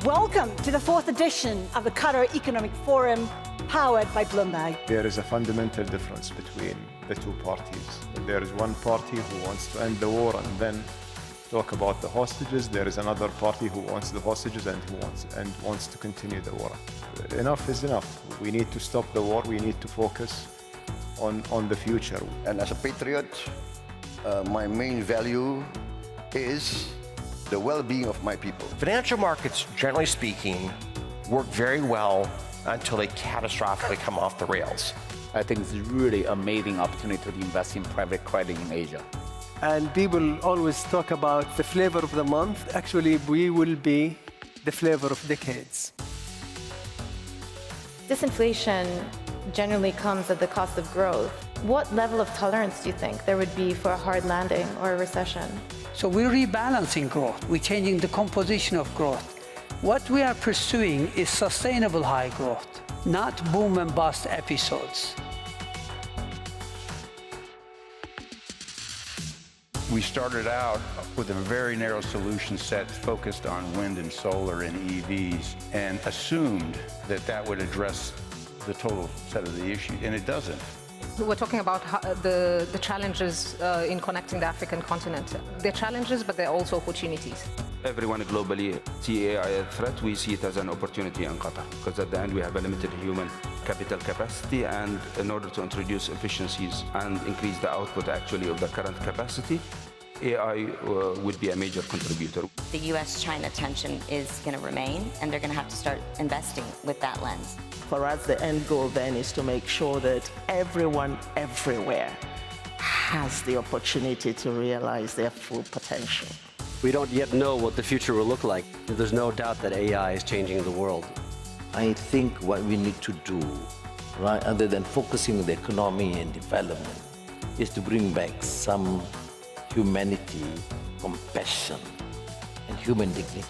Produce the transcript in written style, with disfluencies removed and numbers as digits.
Welcome to the fourth edition of the Qatar Economic Forum, powered by Bloomberg. There is a fundamental difference between the two parties. There is one party who wants to end the war and then talk about the hostages. There is another party who wants the hostages and wants to continue the war. Enough is enough. We need to stop the war. We need to focus on the future. And as a patriot, my main value is the well-being of my people. Financial markets, generally speaking, work very well until they catastrophically come off the rails. I think it's really amazing opportunity to invest in private credit in Asia. And people always talk about the flavor of the month. Actually, we will be the flavor of decades. Disinflation generally comes at the cost of growth. What level of tolerance do you think there would be for a hard landing or a recession? So we're rebalancing growth. We're changing the composition of growth. What we are pursuing is sustainable high growth, not boom and bust episodes. We started out with a very narrow solution set focused on wind and solar and EVs and assumed that that would address the total set of the issues, and it doesn't. We're talking about the challenges in connecting the African continent. They're challenges, but they're also opportunities. Everyone globally see AI as a threat. We see it as an opportunity in Qatar, because at the end we have a limited human capital capacity, and in order to introduce efficiencies and increase the output actually of the current capacity, AI would be a major contributor. The US-China tension is going to remain, and they're going to have to start investing with that lens. For us, the end goal then is to make sure that everyone, everywhere, has the opportunity to realize their full potential. We don't yet know what the future will look like. There's no doubt that AI is changing the world. I think what we need to do, right, other than focusing on the economy and development, is to bring back some humanity, compassion, and human dignity.